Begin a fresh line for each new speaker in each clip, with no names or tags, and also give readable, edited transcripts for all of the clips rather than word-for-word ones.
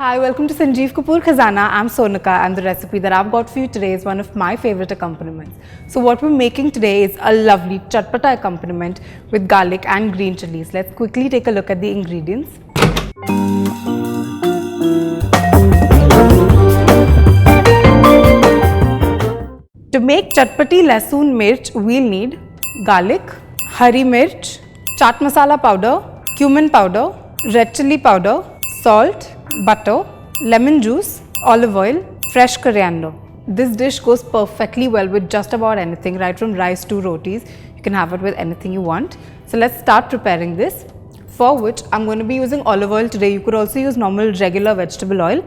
Hi, welcome to Sanjeev Kapoor Khazana. I'm Sonika and the recipe that I've got for you today is one of my favorite accompaniments. So what we're making today is a lovely chatpata accompaniment with garlic and green chilies. Let's quickly take a look at the ingredients. To make Chatpati Lasoon Mirch, we'll need garlic, hari mirch, chaat masala powder, cumin powder, red chilli powder, salt, butter, lemon juice, olive oil, fresh coriander. This dish goes perfectly well with just about anything, right from rice to rotis. You can have it with anything you want. So let's start preparing this, for which I'm going to be using olive oil today. You could also use normal regular vegetable oil.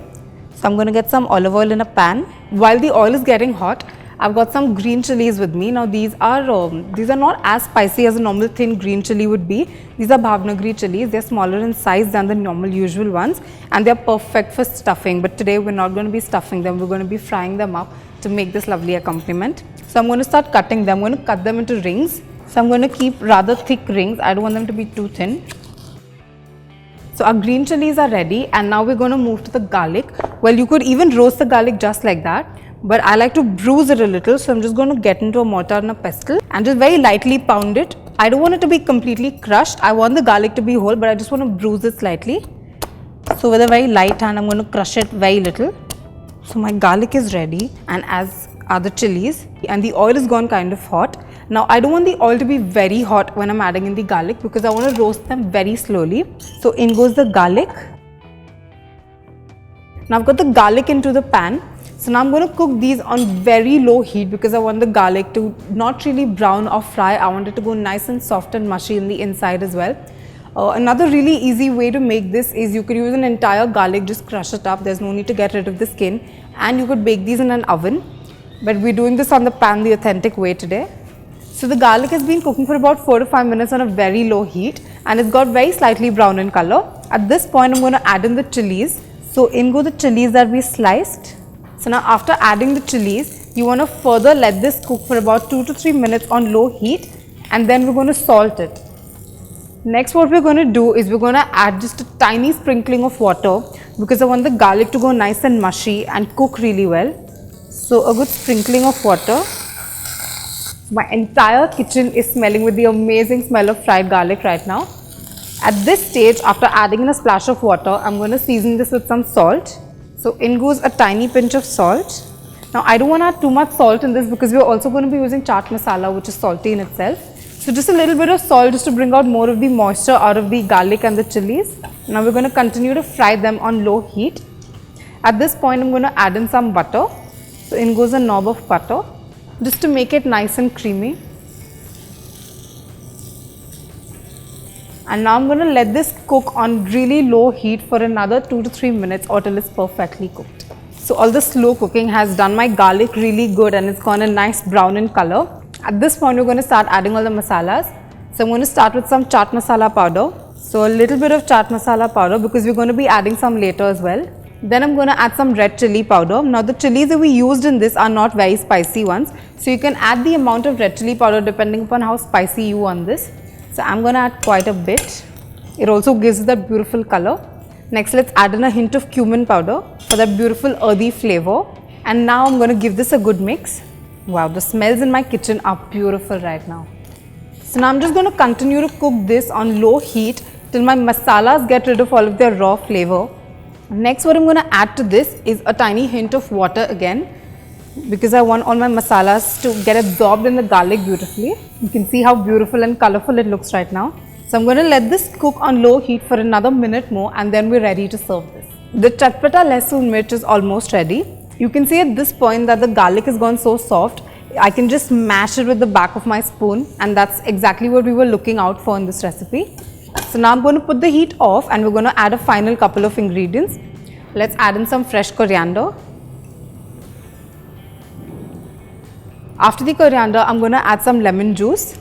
So I'm going to get some olive oil in a pan. While the oil is getting hot, I've got some green chilies with me. Now these are not as spicy as a normal thin green chili would be. These are Bhavnagri chilies. They're smaller in size than the normal usual ones and they're perfect for stuffing. But today we're not going to be stuffing them. We're going to be frying them up to make this lovely accompaniment. So I'm going to start cutting them. I'm going to cut them into rings. So I'm going to keep rather thick rings. I don't want them to be too thin. So our green chilies are ready and now we're going to move to the garlic. Well, you could even roast the garlic just like that. But I like to bruise it a little, so I'm just going to get into a mortar and a pestle and just very lightly pound it. I don't want it to be completely crushed. I want the garlic to be whole, but I just want to bruise it slightly. So with a very light hand, I'm going to crush it very little. So my garlic is ready and as are the chilies and the oil is gone kind of hot. Now I don't want the oil to be very hot when I'm adding in the garlic because I want to roast them very slowly. So in goes the garlic. Now I've got the garlic into the pan. So now I'm going to cook these on very low heat because I want the garlic to not really brown or fry. I want it to go nice and soft and mushy in the inside as well. Another really easy way to make this is you could use an entire garlic, just crush it up. There's no need to get rid of the skin and you could bake these in an oven. But we're doing this on the pan the authentic way today. So the garlic has been cooking for about 4 to 5 minutes on a very low heat and it's got very slightly brown in color. At this point I'm going to add in the chilies. So in go the chilies that we sliced. So now after adding the chilies, you want to further let this cook for about 2 to 3 minutes on low heat and then we're going to salt it. Next what we're going to do is we're going to add just a tiny sprinkling of water because I want the garlic to go nice and mushy and cook really well. So a good sprinkling of water. My entire kitchen is smelling with the amazing smell of fried garlic right now. At this stage, after adding in a splash of water, I'm going to season this with some salt. So in goes a tiny pinch of salt. Now I don't want to add too much salt in this because we're also going to be using chaat masala, which is salty in itself. So just a little bit of salt just to bring out more of the moisture out of the garlic and the chilies. Now we're going to continue to fry them on low heat. At this point I'm going to add in some butter. So in goes a knob of butter just to make it nice and creamy. And now I'm going to let this cook on really low heat for another 2 to 3 minutes or till it's perfectly cooked. So all the slow cooking has done my garlic really good and it's gone a nice brown in color. At this point we're going to start adding all the masalas. So I'm going to start with some chaat masala powder. So a little bit of chaat masala powder because we're going to be adding some later as well. Then I'm going to add some red chilli powder. Now the chilies that we used in this are not very spicy ones. So you can add the amount of red chilli powder depending upon how spicy you want this. So I'm going to add quite a bit. It also gives that beautiful color. Next let's add in a hint of cumin powder for that beautiful earthy flavor. And now I'm going to give this a good mix. Wow, the smells in my kitchen are beautiful right now. So now I'm just going to continue to cook this on low heat till my masalas get rid of all of their raw flavor. Next what I'm going to add to this is a tiny hint of water again, because I want all my masalas to get absorbed in the garlic beautifully. You can see how beautiful and colorful it looks right now. So I'm going to let this cook on low heat for another minute more and then we're ready to serve this. The Chatpati Lasoon Mirch is almost ready. You can see at this point that the garlic has gone so soft. I can just mash it with the back of my spoon and that's exactly what we were looking out for in this recipe. So now I'm going to put the heat off and we're going to add a final couple of ingredients. Let's add in some fresh coriander. After the coriander, I'm going to add some lemon juice,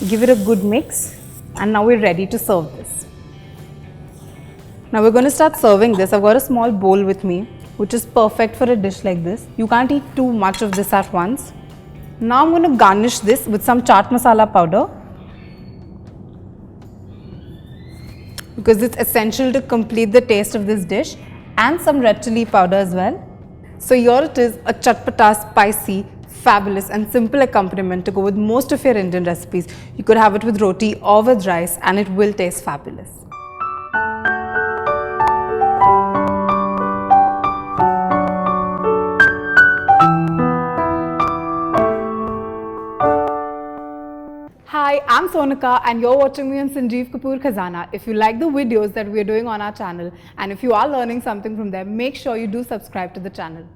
give it a good mix and now we're ready to serve this. Now we're going to start serving this. I've got a small bowl with me which is perfect for a dish like this. You can't eat too much of this at once. Now I'm going to garnish this with some chaat masala powder because it's essential to complete the taste of this dish and some red chilli powder as well. So here it is, a chatpata, spicy, fabulous and simple accompaniment to go with most of your Indian recipes. You could have it with roti or with rice and it will taste fabulous. Hi, I'm Sonika and you're watching me on Sanjeev Kapoor Khazana. If you like the videos that we're doing on our channel and if you are learning something from them, make sure you do subscribe to the channel.